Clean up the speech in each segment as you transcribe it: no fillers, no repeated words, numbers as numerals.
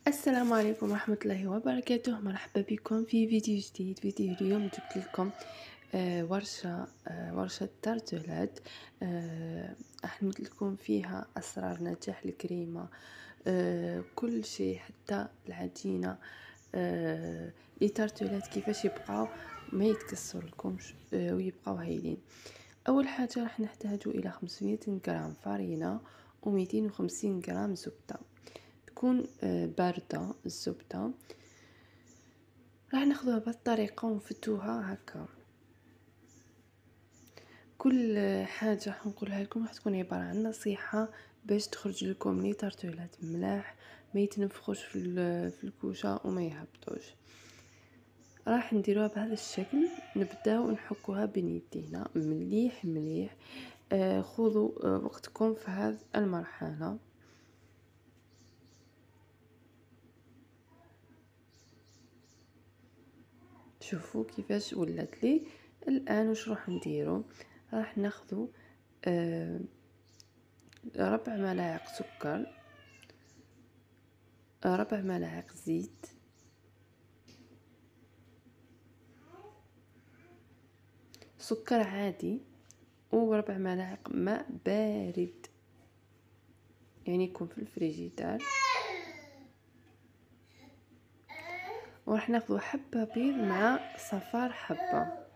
السلام عليكم ورحمة الله وبركاته. مرحبا بكم في فيديو جديد. فيديو اليوم جبت لكم ورشة تارتولات. أحمد لكم فيها أسرار نجاح الكريمة، كل شيء حتى العجينة. لتارتولات كيفاش يبقاو ما يتكسر لكمش ويبقاو هايلين. أول حاجة راح نحتاج إلى 500 غرام فرينة و250 غرام زبدة، تكون باردة الزبدة. راح ناخذها بهذه الطريقة ونفتوها هكا. كل حاجة راح نقولها لكم راح تكون عبارة عن نصيحة باش تخرج لكم لي تارتولات ملاح، ما يتنفخوش في الكوشة وما يهبطوش. راح نديروها بهذا الشكل، نبداو نحكوها بين يدينا مليح مليح. خذوا وقتكم في هذه المرحلة. شوفوا كيفاش ولات لي الان. واش راح نديرو؟ راح ناخذوا 4 ملاعق سكر، 4 ملاعق زيت، سكر عادي، و4 ملاعق ماء بارد يعني يكون في الفريجيدار. وراح ناخذ حبة بيض مع صفار حبة.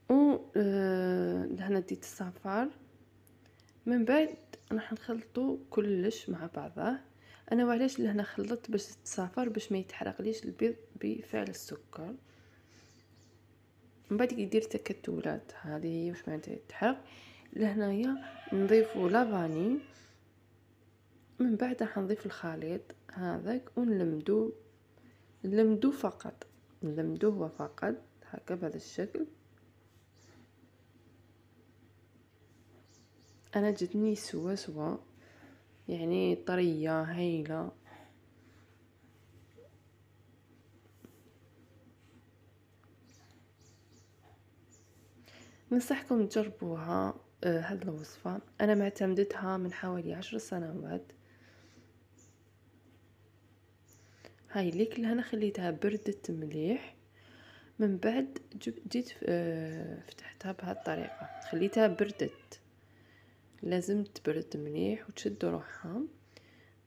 و لهنا ديت الصفار. من بعد راح نخلطو كلش مع بعضه. انا وعلاش لهنا خلطت باش الصفار باش ما يتحرقليش البيض بفعل السكر. من بعد يدير تكتلات، هذه هي واش معناتها يتحرق. لهنايا نضيفو لافاني. من بعد راح نضيف الخليط هذاك ونلمدو فقط، نلمدوه فقط هكا بهذا الشكل. انا جتني سوا يعني طريه هايله. ننصحكم تجربوها. هذه الوصفه انا معتمدتها من حوالي 10 سنوات. هاي ليك لهنا خليتها بردت مليح. من بعد جيت فتحتها بهذه الطريقه، خليتها بردت، لازم تبرد مليح وتشد روحها.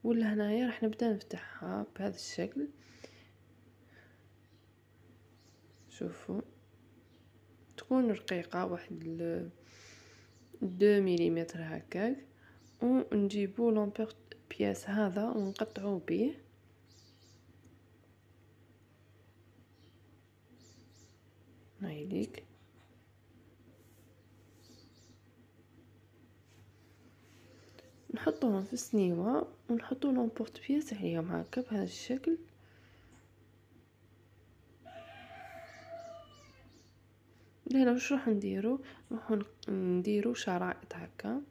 ولا هنايا راح نبدا نفتحها بهذا الشكل. شوفوا تكون رقيقه، واحد 2 مليمتر هكاك. ونجيبو لومبورت بياس هذا ونقطعو به. هايليك نحطوهم في سنيوه ونحطو لومبورت بياس عليهم هكا بهذا الشكل. لهنا واش راح نديرو؟ راح نديرو شرائط هكا.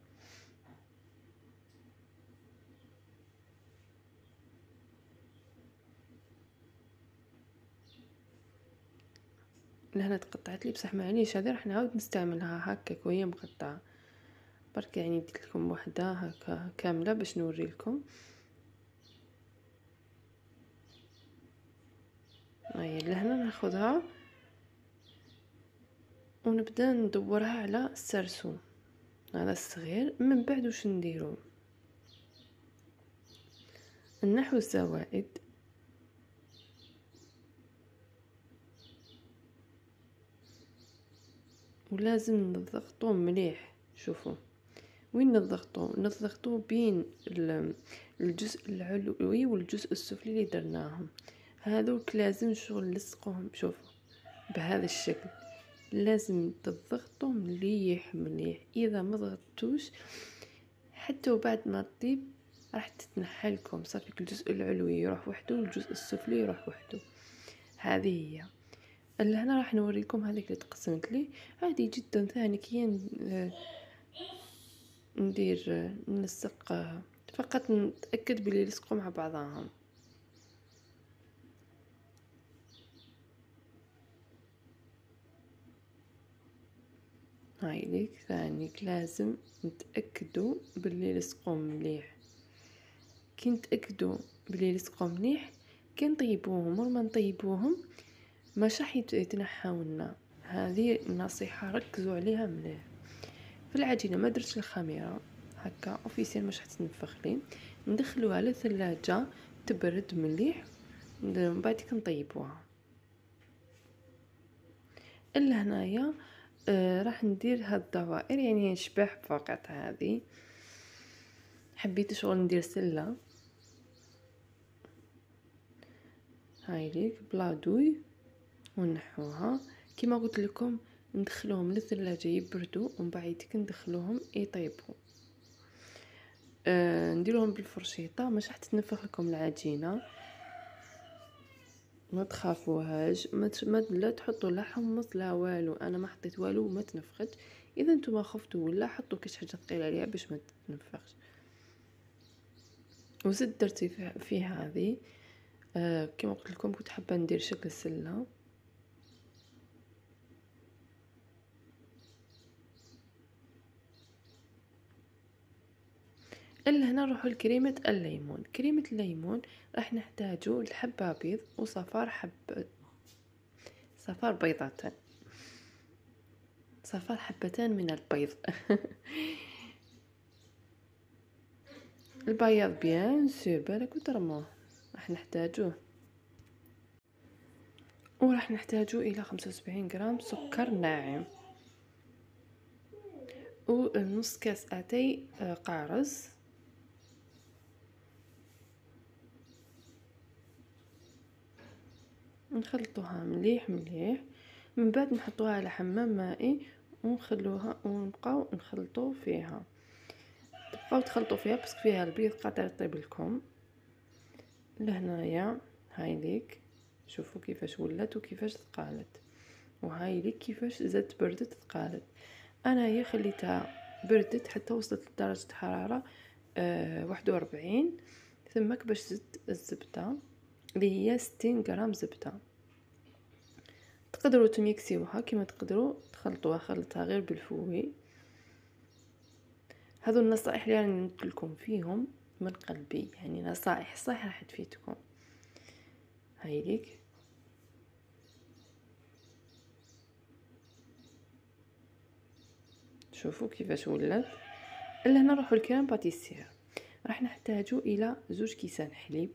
لهنا تقطعت لي بصح معليش، هذه راح نعاود نستعملها هكاك وهي مقطعه. برك يعني درت لكم وحده هكا كامله باش نوري لكم. هاي لهنا ناخذها ونبدا ندورها على السرسوم هذا الصغير. من بعد واش نديرو؟ النحو الزوائد. ولازم نضغطوه مليح. شوفوا وين نضغطوه بين الجزء العلوي والجزء السفلي اللي درناهم هذوك، لازم شغل نلصقوهم. شوفوا بهذا الشكل لازم تضغطوا مليح مليح. اذا ما ضغطتوش حتى وبعد ما تطيب راح تتنحى لكم صافي. الجزء العلوي يروح وحده والجزء السفلي يروح وحده. هذه هي. لهنا راح نوريكم هذيك اللي تقسمت لي. عادي جدا ثاني كي ندير نلصق، فقط نتاكد بلي يلصقوا مع بعضهم. هاي ليك ثانيك لازم نتأكدوا باللي لصقوا مليح. كي نتأكدوا باللي لصقوا مليح كي نطيبوهم ورما نطيبوهم مش راح يتنحاو لنا. هذه النصيحة ركزوا عليها مليح. في العجينة ما درتش الخميرة هكا اوفيسيال مش حتنفخ لي، ندخلوها للثلاجة تبرد مليح من بعد كنطيبوها. الا هنايا راح ندير هاد الدوائر، يعني نشبح فقط. هذه حبيت شغل ندير سله هاي ليك بلا دوي ونحوها كما قلت لكم. ندخلوهم للثلاجة يبردوا ومن بعد ندخلوهم يطيبوا. نديرهم بالفرشيطه مش راح تتنفخ لكم العجينه، ما تخافوهاش. ما لا تحطوا لا حمص لا والو، انا ما حطيت والو وما تنفخت. اذا نتوما خفتوا ولا حطوا كاش حاجه ثقيله عليها باش ما تتنفخش. وزد درتي في هذه كما قلت لكم كنت حابه ندير شكل سله. الا هنا نروحوا لكريمه الليمون. كريمه الليمون راح نحتاجوا الحبه بيض وصفار صفار بيضتين، صفار حبتان من البيض. البياض بيان سور بالك وترموه راح نحتاجوه. وراح نحتاجو الى 75 غرام سكر ناعم، ونص كاس اتاي قارص، نخلطوها مليح مليح. من بعد نحطوها على حمام مائي ونخلوها ونبقاو نخلطو فيها. تبقاو تخلطوا فيها بس فيها البيض قادر يطيب لكم. لهنايا هاي ليك شوفوا كيفاش ولات وكيفاش ثقالت، وهاي ليك كيفاش زادت بردت ثقالت. انا هي خليتها بردت حتى وصلت لدرجه حراره 41. ثمك باش زدت الزبده اللي هي 60 غرام زبده. تقدروا تميكسيوها كما تقدروا تخلطوها، خلطها غير بالفوي. هذو النصائح اللي راني نقول لكم فيهم من قلبي، يعني نصائح صح راح تفيدكم. هاي ليك شوفوا كيفاش ولات. الا هنا نروحوا للكريم باتيسير. راح نحتاجوا الى 2 كيسان حليب،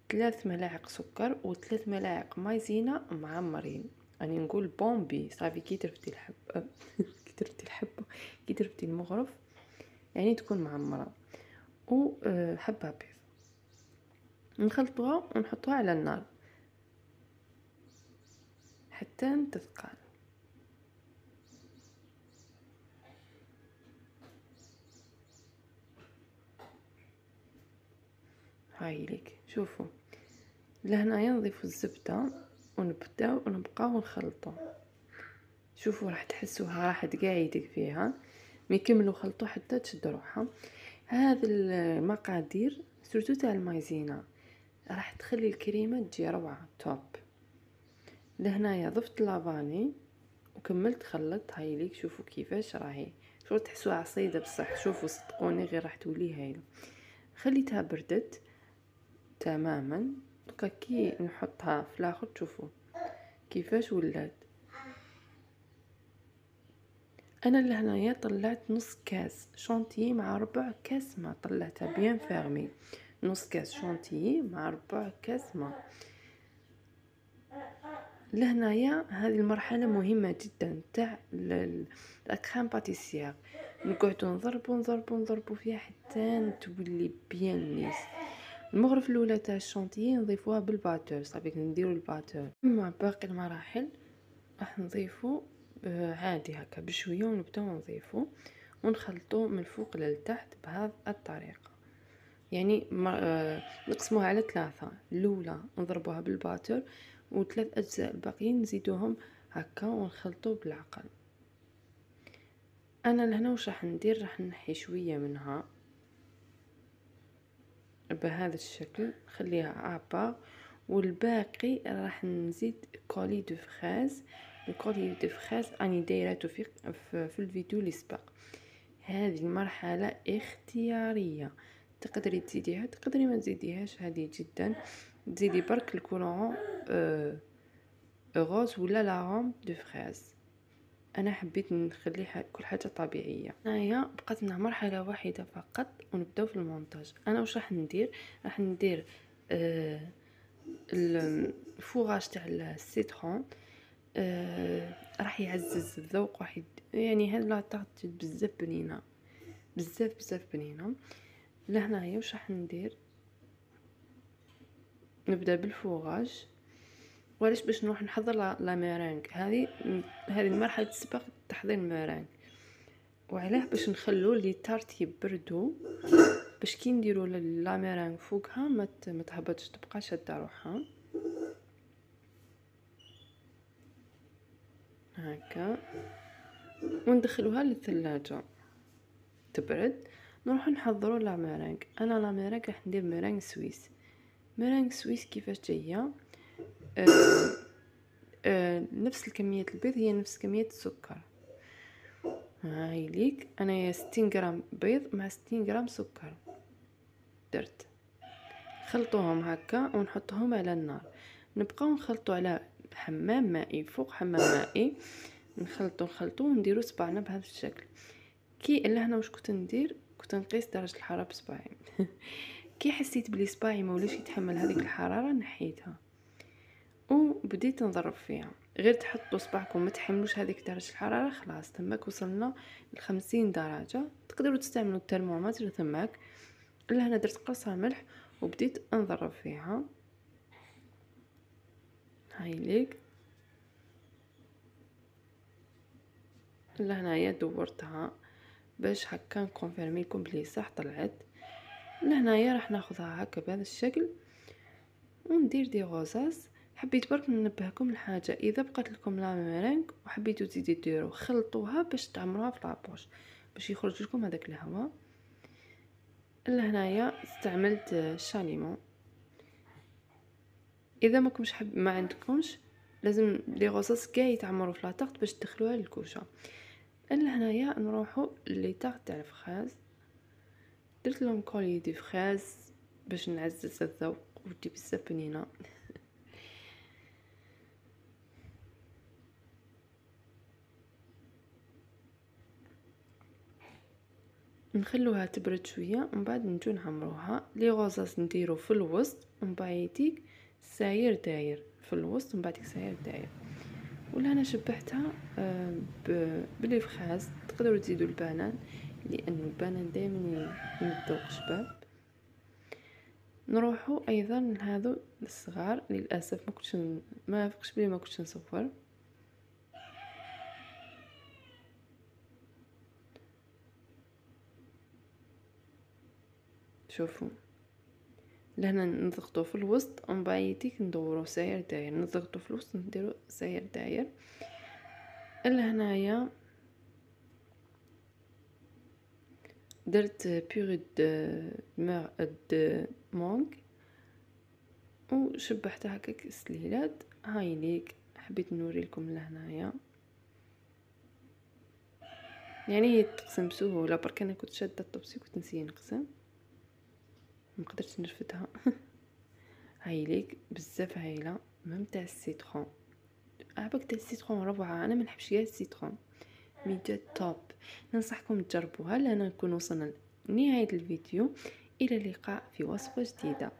3 ملاعق سكر و3 ملاعق مايزينا معمرين. راني نقول بومبي صافي كي ترفتي الحب كي ترفتي الحبه كي ترفتي المغرف يعني تكون معمره. وحبه بيض نخلطوها ونحطوها على النار حتى تثقل. هاي ليك شوفوا. لهنايا نضيفوا الزبده ونبقاو نخلطوا. شوفوا راح تحسوها راح تقايدك فيها ما يكملوا خلطوا حتى تشد روحها. هذا المقادير سورتو تاع المايزينا راح تخلي الكريمه تجي روعه توب. لهنايا ضفت لافاني وكملت خلط. هاي ليك شوفوا كيفاش راهي شو تحسوها عصيده بصح. شوفوا صدقوني غير راح تولي هايله. خليتها بردت تماما. دوكا كي نحطها في الاخر تشوفوا كيفاش ولات. انا لهنايا طلعت نص كاس شونتيي مع ربع كاس ماء، طلعتها بيان فيرمي. نص كاس شونتيي مع ربع كاس ماء. لهنايا هذه المرحله مهمه جدا تاع الكريم باتيسير. نقعدوا نضربوا فيها حتى تولي بيان نيس. المغرف الاولى تاع الشونتيي نضيفوها بالباتور صافي نديروا الباتور. اما باقي المراحل راح نضيفوا عادي هكا بشويه ونبداو نضيفوا ونخلطوا من الفوق للتحت بهذه الطريقه. يعني نقسموها على 3. الاولى نضربوها بالباتر و3 اجزاء الباقيين نزيدوهم هكا ونخلطوا بالعقل. انا لهنا واش راح ندير راح نحي شويه منها بهذا الشكل نخليها ابار، والباقي راح نزيد كولي دو فريز الكولي دو فريز راني دايرته في الفيديو اللي سبق. هذه مرحله اختياريه، تقدري تزيديها تقدري ما تزيديهاش، هذه جدا. تزيدي برك الكولون غوز ولا لاغوم دو فريز. انا حبيت نخلي كل حاجه طبيعيه. هنايا بقات لنا مرحله واحده فقط ونبداو في المونتاج. انا واش راح ندير؟ راح ندير الفوغاج تاع السيترون. راح يعزز الذوق، راح يعني هاد لا طاط بزاف بنينه، بزاف بنينه. لهنايا واش راح ندير؟ نبدا بالفوغاج. وعلاش؟ باش نروح نحضر لا ميرانغ. هذه المرحله تسبق تحضير الميرانغ. وعلاه؟ باش نخلو لي تارت يبردوا، باش كي نديروا لا ميرانغ فوقها ما تهبطش، تبقى شاده روحها هكا. وندخلوها للثلاجه تبرد. نروح نحضروا لا ميرانغ. انا لا ميرانغ راح ندير ميرانغ سويس. ميرانغ سويس كيفاش جايه؟ نفس الكميه البيض هي نفس كميه السكر. هاي ليك انا 60 غرام بيض مع 60 غرام سكر درت. خلطوهم هكا ونحطهم على النار. نبقاو نخلطوا على حمام مائي فوق حمام مائي. نخلطوا ونديروا صباعنا بهذا الشكل. كي لهنا واش كنت ندير؟ كنت نقيس درجه الحراره بصباعي. كي حسيت بلي صباعي ما ولاش يتحمل هذيك الحراره نحيتها وبديت نضرب فيها. غير تحطوا صباعكم ما تحملوش هذيك درجه الحراره، خلاص تماك وصلنا ل50 درجه. تقدروا تستعملوا الترمومتر تماك. لهنا درت قرصه ملح وبديت نضرب فيها. هاي ليك لهنايا دورتها باش هكا نكونفيرمي لكم بلي صح طلعت. لهنايا راح ناخذها هكا بهذا الشكل وندير دي غوزاس. حبيت برك ننبهكم لحاجه، اذا بقات لكم لا ميرينغ وحبيتوا تزيدوا ديروا خلطوها باش تعمروها في لابوش باش يخرج لكم هذاك الهواء. لهنايا استعملت شاليمون. اذا ما عندكمش لازم لي غوصاص كاع يتعمروا في لاطاغ باش تدخلوها للكوشه. لهنايا نروحوا لي طاغ تاع الفخاز. درت لهم كولي دي فخاز باش نعزز الذوق ودي بزاف بنينه. نخلوها تبرد شويه ومن بعد نجو نعمروها. لي غوزاس نديرو في الوسط ومن بعديك ساير داير في الوسط ومن بعديك ساير داير. ولا انا شبحتها بلي فخاز. تقدروا تزيدوا البنان لانه البنان دائما يذوق شباب. نروحوا ايضا لهذو الصغار. للاسف ما فكش بلي ما كنتش نصور. شوفوا لهنا نضغطوا في الوسط ومن بعديك ندوروا ساير داير. نضغطوا في الوسط نديروا ساير داير. لهنايا درت بيغي د مونغ وشبحتها هكاك سليلات. هاي ليك حبيت نوري لكم لهنايا. يعني هي تقسم بسهوله برك انا كنت شاده الطبسي كنت نسيت نقسم ما قدرتش نرفدها. هاي ليك بزاف هايله. ميم تاع السيترون عباك تاع السيترون روعه. انا ما نحبش غير السيترون مي جات توب. ننصحكم تجربوها. لأن نكون وصلنا لنهايه الفيديو. الى اللقاء في وصفه جديده.